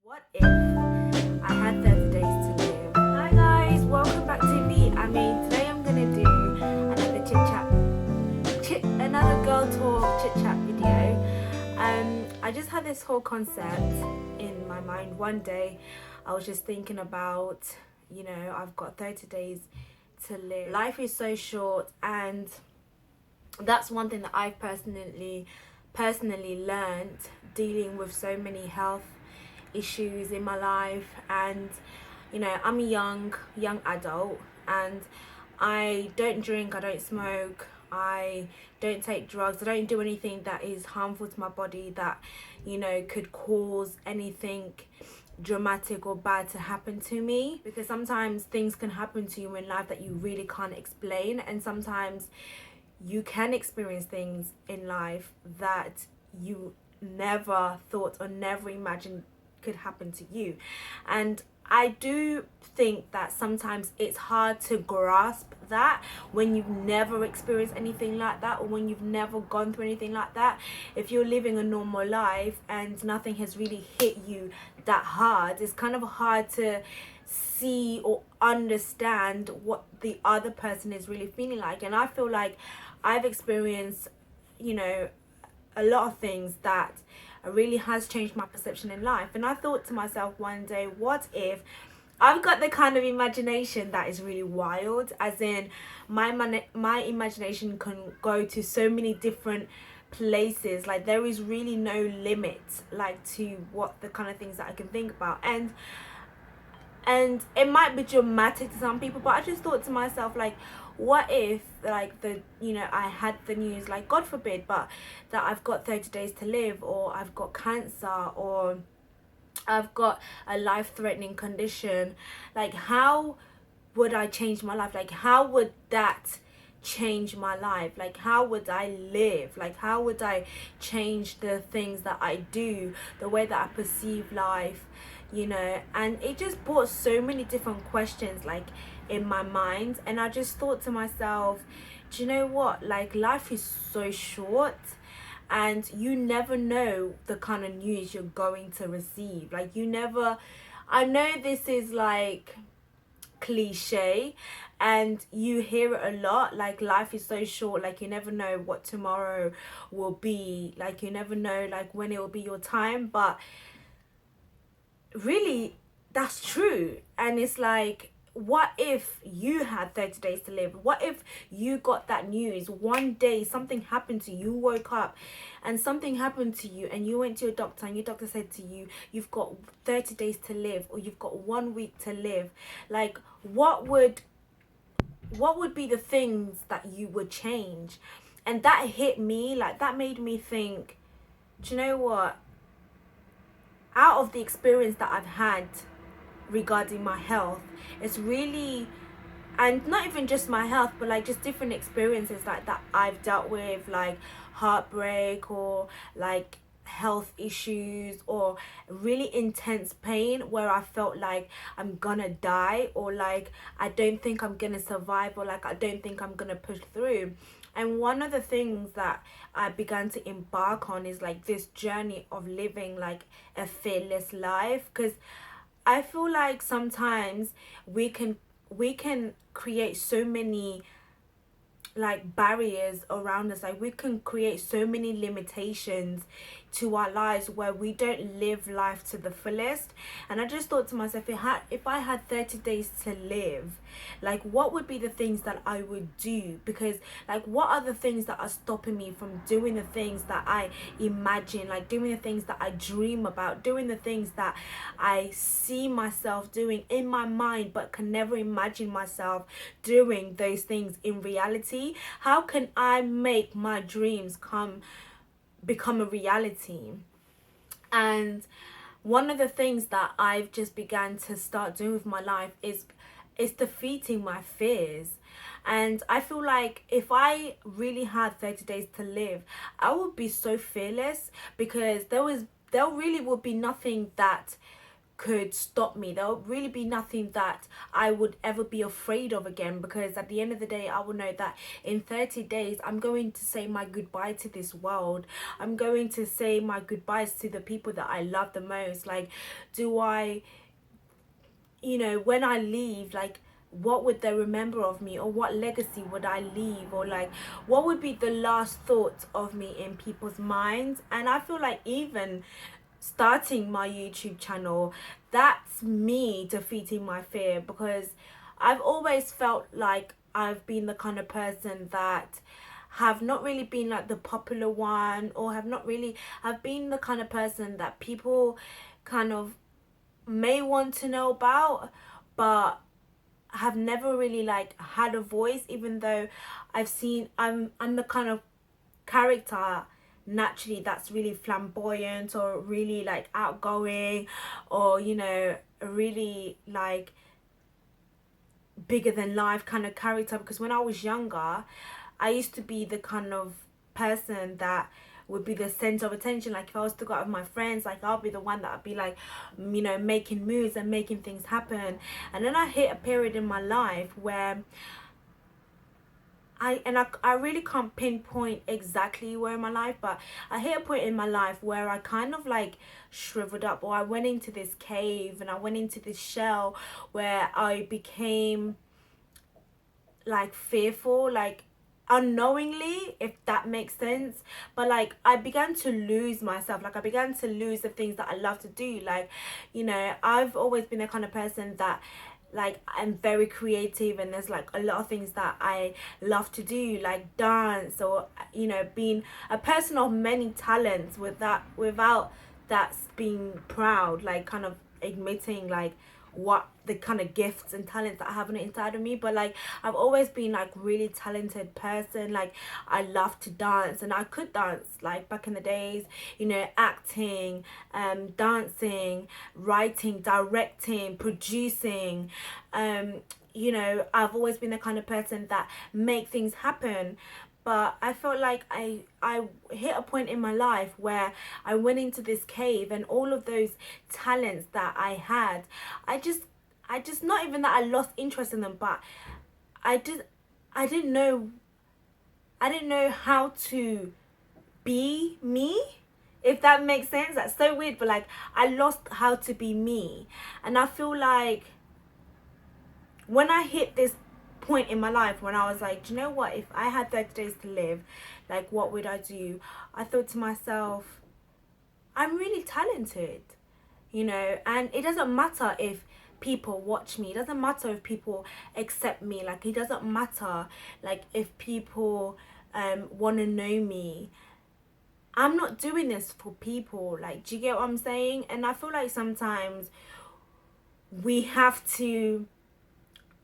What if I had 30 days to live? Hi guys, welcome back to me. Today I'm gonna do another another girl talk chit chat video. I just had this whole concept in my mind one day. I was just thinking about, I've got 30 days to live. Life is so short, and that's one thing that I've personally learned dealing with so many health issues in my life. And I'm a young adult, and I don't drink, I don't smoke, I don't take drugs, I don't do anything that is harmful to my body that could cause anything dramatic or bad to happen to me, because sometimes things can happen to you in life that you really can't explain, and sometimes you can experience things in life that you never thought or never imagined could happen to you. And I do think that sometimes it's hard to grasp that when you've never experienced anything like that, or when you've never gone through anything like that. If you're living a normal life and nothing has really hit you that hard, it's kind of hard to see or understand what the other person is really feeling like. And I feel like I've experienced, a lot of things that really has changed my perception in life. And I thought to myself one day, what if I've got the kind of imagination that is really wild, as in my imagination can go to so many different places. Like, there is really no limit, like, to what the kind of things that I can think about. And it might be dramatic to some people, but I just thought to myself, like, what if, like, I had the news, like, God forbid, but that I've got 30 days to live, or I've got cancer, or I've got a life-threatening condition. Like, how would I change my life? Like, how would that change my life? Like, how would I live? Like, how would I change the things that I do, the way that I perceive life? And it just brought so many different questions, like, in my mind. And I just thought to myself, do you know what, like, life is so short, and you never know the kind of news you're going to receive. Like, I know this is like cliche, and you hear it a lot, like, life is so short, like, you never know what tomorrow will be, like, you never know, like, when it will be your time. But really, that's true. And it's like, what if you had 30 days to live? What if you got that news one day, something happened to you, you woke up and something happened to you, and you went to your doctor, and your doctor said to you, you've got 30 days to live, or you've got 1 week to live? Like, what would be the things that you would change? And that hit me, like, that made me think, do you know what, out of the experience that I've had regarding my health, it's really, and not even just my health, but like just different experiences like that I've dealt with, like heartbreak, or like health issues, or really intense pain where I felt like I'm gonna die, or like I don't think I'm gonna survive, or like I don't think I'm gonna push through. And one of the things that I began to embark on is like this journey of living like a fearless life, because I feel like sometimes we can create so many like barriers around us. Like, we can create so many limitations to our lives where we don't live life to the fullest. And I just thought to myself, if I had 30 days to live, like, what would be the things that I would do? Because, like, what are the things that are stopping me from doing the things that I imagine, like doing the things that I dream about, doing the things that I see myself doing in my mind but can never imagine myself doing those things in reality? How can I make my dreams become a reality? And one of the things that I've just began to start doing with my life is defeating my fears. And I feel like if I really had 30 days to live, I would be so fearless, because there really would be nothing that could stop me. There'll really be nothing that I would ever be afraid of again, because at the end of the day, I will know that in 30 days I'm going to say my goodbye to this world. I'm going to say my goodbyes to the people that I love the most. Like, do I, when I leave, like, what would they remember of me, or what legacy would I leave, or like what would be the last thoughts of me in people's minds? And I feel like even starting my YouTube channel, that's me defeating my fear, because I've always felt like I've been the kind of person that have not really been like the popular one, or have been the kind of person that people kind of may want to know about, but have never really like had a voice, even though I'm the kind of character naturally that's really flamboyant, or really like outgoing, or really like bigger than life kind of character. Because when I was younger, I used to be the kind of person that would be the center of attention. Like, if I was to go out with my friends, like, I'll be the one that I'd be like, making moves and making things happen. And then I hit a period in my life where I really can't pinpoint exactly where in my life, but I hit a point in my life where I kind of like shriveled up, or I went into this cave and I went into this shell where I became like fearful, like unknowingly, if that makes sense. But like, I began to lose myself. Like, I began to lose the things that I love to do. Like, I've always been the kind of person that, like, I'm very creative, and there's like a lot of things that I love to do, like dance, or being a person of many talents, without that being proud, like kind of admitting like what the kind of gifts and talents that I have on the inside of me. But like, I've always been like really talented person. Like, I love to dance, and I could dance like back in the days, acting, dancing, writing, directing, producing. I've always been the kind of person that make things happen. But I felt like I hit a point in my life where I went into this cave, and all of those talents that I had, I just not even that I lost interest in them, but I didn't know how to be me, if that makes sense. That's so weird, but like, I lost how to be me. And I feel like when I hit this point in my life when I was like, do you know what, if I had 30 days to live, like, what would I do? I thought to myself, I'm really talented, and it doesn't matter if people watch me, it doesn't matter if people accept me, like, it doesn't matter like if people want to know me. I'm not doing this for people. Like, do you get what I'm saying? And I feel like sometimes we have to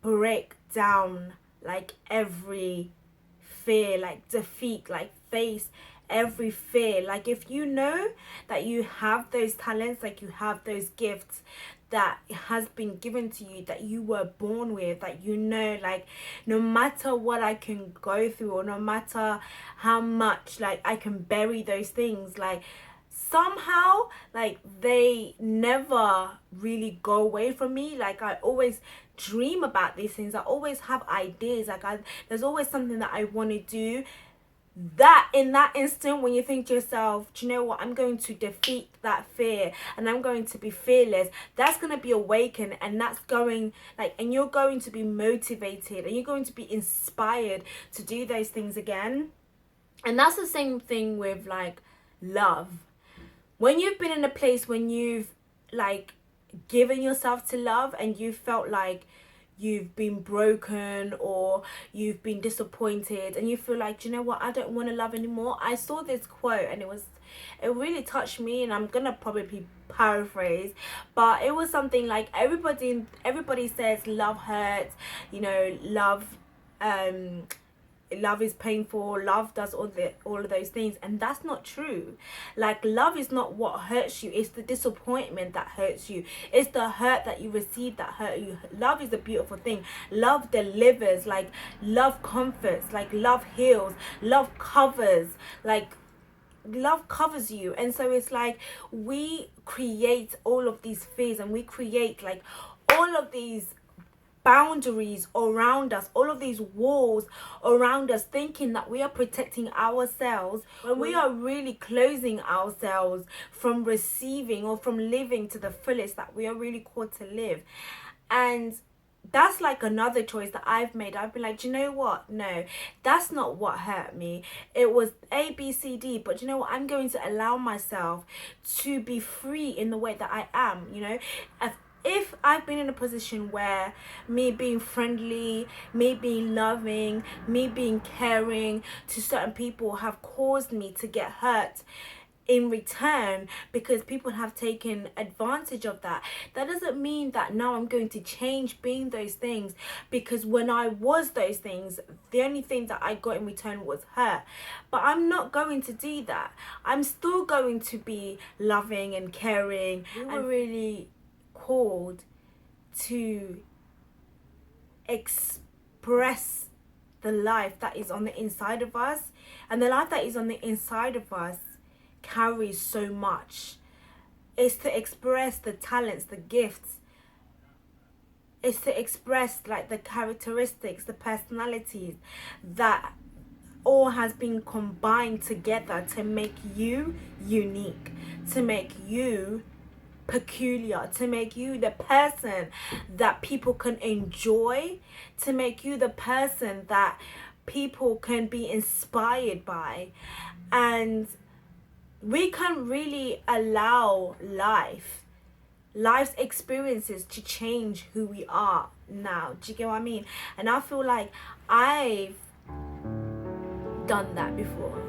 break down like every fear, like defeat, like face every fear. Like, if you know that you have those talents, like you have those gifts that has been given to you, that you were born with, that like, no matter what I can go through, or no matter how much like I can bury those things, like somehow like they never really go away from me. Like, I always dream about these things, I always have ideas, like there's always something that I want to do, that in that instant when you think to yourself, do you know what, I'm going to defeat that fear and I'm going to be fearless, that's going to be awakened, and that's going like, and you're going to be motivated, and you're going to be inspired to do those things again. And that's the same thing with like love. When you've been in a place when you've like given yourself to love, and you felt like you've been broken, or you've been disappointed, and you feel like, do you know what, I don't want to love anymore. I saw this quote and it really touched me, and I'm gonna probably paraphrase, but it was something like, everybody says love hurts, love is painful, love does all of those things, and that's not true. Like, love is not what hurts you, it's the disappointment that hurts you, it's the hurt that you receive that hurt you. Love is a beautiful thing. Love delivers, like love comforts, like love heals, love covers. Like, love covers you. And so it's like we create all of these fears, and we create like all of these boundaries around us, all of these walls around us, thinking that we are protecting ourselves when we are really closing ourselves from receiving or from living to the fullest that we are really called to live. And that's like another choice that I've made. I've been like, do you know what? No, that's not what hurt me. It was A, B, C, D. But you know what? I'm going to allow myself to be free in the way that I am, you know? If I've been in a position where me being friendly, me being loving, me being caring to certain people have caused me to get hurt in return because people have taken advantage of that, that doesn't mean that now I'm going to change being those things, because when I was those things, the only thing that I got in return was hurt. But I'm not going to do that. I'm still going to be loving and caring. We were really called to express the life that is on the inside of us, and the life that is on the inside of us carries so much. It's to express the talents, the gifts. It's to express like the characteristics, the personalities that all has been combined together to make you unique, to make you peculiar, to make you the person that people can enjoy, to make you the person that people can be inspired by. And we can really allow life's experiences to change who we are now. Do you get what I mean? And I feel like I've done that before.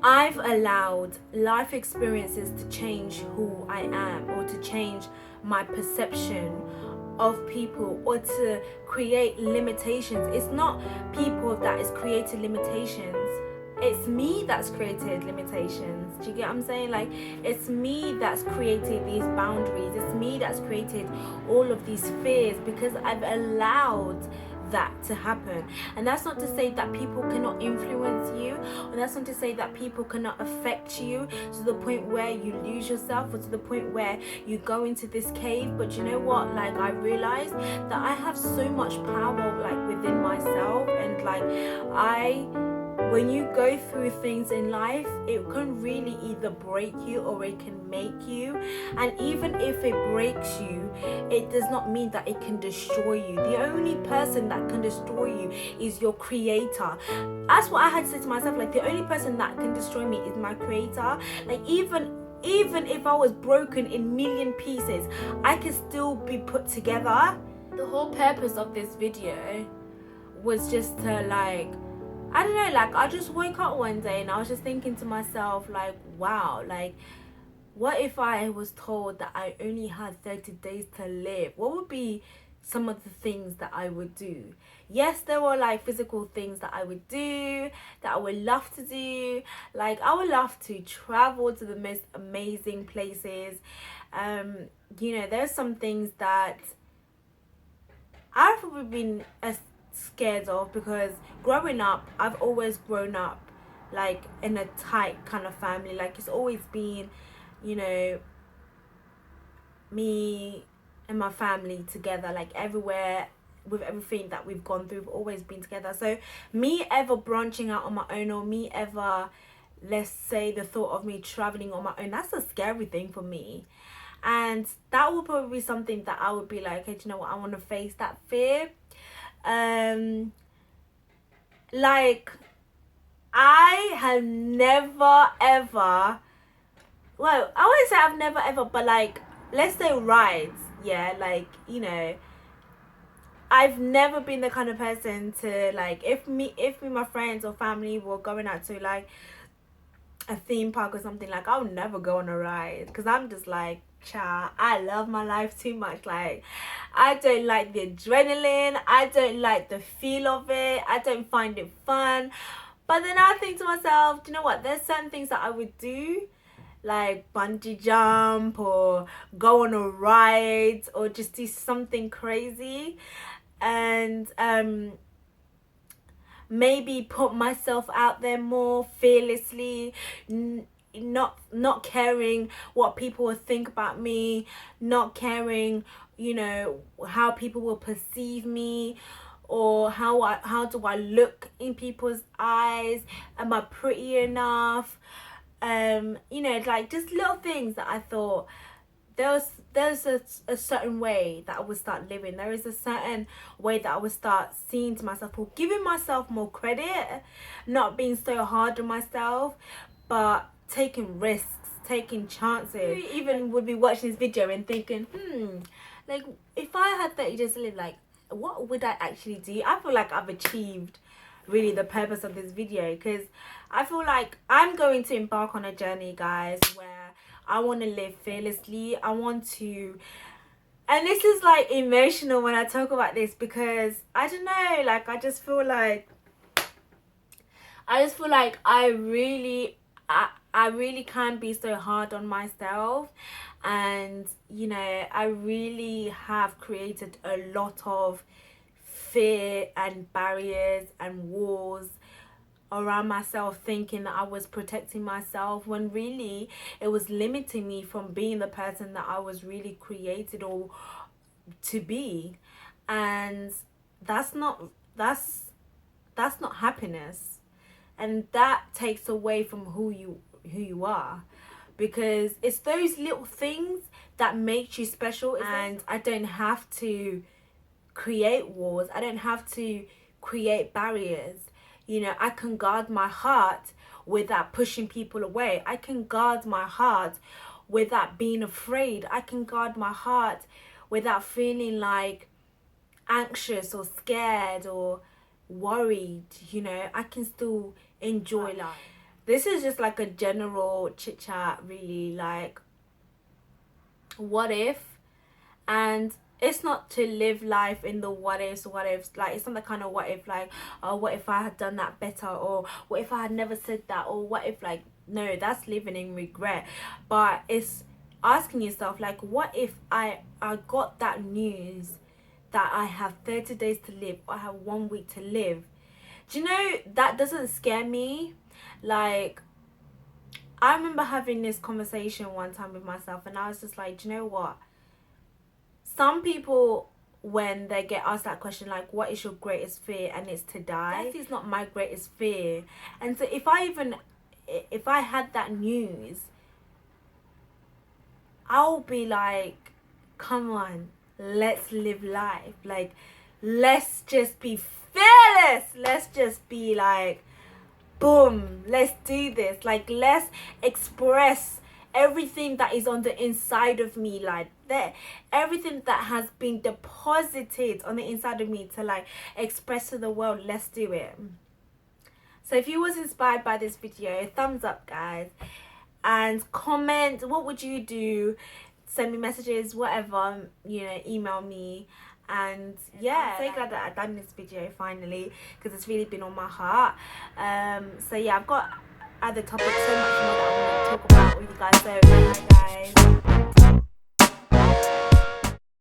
I've allowed life experiences to change who I am, or to change my perception of people, or to create limitations. It's not people that is creating limitations. It's me that's created limitations. Do you get what I'm saying? Like, it's me that's created these boundaries. It's me that's created all of these fears, because I've allowed that to happen. And that's not to say that people cannot influence you, or that's not to say that people cannot affect you to the point where you lose yourself, or to the point where you go into this cave. But you know what, like, I realized that I have so much power like within myself, and like when you go through things in life, it can really either break you or it can make you. And even if it breaks you, it does not mean that it can destroy you. The only person that can destroy you is your creator. That's what I had to say to myself. Like, the only person that can destroy me is my creator. Like, even if I was broken in million pieces, I can still be put together. The whole purpose of this video was just to like, I don't know, like, I just woke up one day and I was just thinking to myself, like, wow, like, what if I was told that I only had 30 days to live? What would be some of the things that I would do? Yes, there were like physical things that I would do, that I would love to do. Like, I would love to travel to the most amazing places. You know, there's some things that I've probably been scared of, because growing up, I've always grown up like in a tight kind of family. Like, it's always been, you know, me and my family together, like everywhere, with everything that we've gone through, we've always been together. So me ever branching out on my own, or me ever, let's say, the thought of me traveling on my own, that's a scary thing for me. And that would probably be something that I would be like, hey, do you know what, I want to face that fear. Like, I have never ever, well, I wouldn't say I've never ever, but like, let's say rides, yeah, like, you know, I've never been the kind of person to like, if me my friends or family were going out to like a theme park or something, like, I'll never go on a ride, because I'm just like, child, I love my life too much. Like, I don't like the adrenaline, I don't like the feel of it, I don't find it fun. But then I think to myself, do you know what, there's certain things that I would do, like bungee jump, or go on a ride, or just do something crazy. And maybe put myself out there more fearlessly, not caring what people will think about me, not caring, you know, how people will perceive me, or how do I look in people's eyes, am I pretty enough, you know, like just little things that I thought there's a certain way that I would start living. There is a certain way that I would start seeing to myself, or giving myself more credit, not being so hard on myself, but taking risks, taking chances. You even would be watching this video and thinking, like, if I had 30 days to live, like, what would I actually do? I feel like I've achieved really the purpose of this video, because I feel like I'm going to embark on a journey, guys, where I want to live fearlessly. I want to, and this is like emotional when I talk about this, because I don't know, like I just feel like I really can be so hard on myself, and you know, I really have created a lot of fear and barriers and walls around myself, thinking that I was protecting myself, when really it was limiting me from being the person that I was really created or to be. And that's not happiness, and that takes away from who you are, because it's those little things that make you special. And I don't have to create walls, I don't have to create barriers. You know, I can guard my heart without pushing people away. I can guard my heart without being afraid. I can guard my heart without feeling like anxious or scared or worried. You know, I can still enjoy life. This is just like a general chit chat, really, like, what if? And it's not to live life in the what ifs, like it's not the kind of what if, like, oh, what if I had done that better, or what if I had never said that, or what if, like, no, that's living in regret. But it's asking yourself, like, what if I got that news that I have 30 days to live, or I have 1 week to live? Do you know, that doesn't scare me. Like, I remember having this conversation one time with myself, and I was just like, do you know what? Some people, when they get asked that question, like, what is your greatest fear, and it's to die, that is not my greatest fear. And so if I had that news, I'll be like, come on, let's live life. Like, let's just be fearless. Let's just be like, boom, let's do this. Like, let's express everything that is on the inside of me, like that, everything that has been deposited on the inside of me to, like, express to the world. Let's do it. So if you was inspired by this video, thumbs up, guys, and comment what would you do, send me messages, whatever, you know, email me. And yeah, I'm so glad that I've done this video finally, because it's really been on my heart. So yeah, I've got other topics, so much more that I want to talk about with you guys. So bye guys.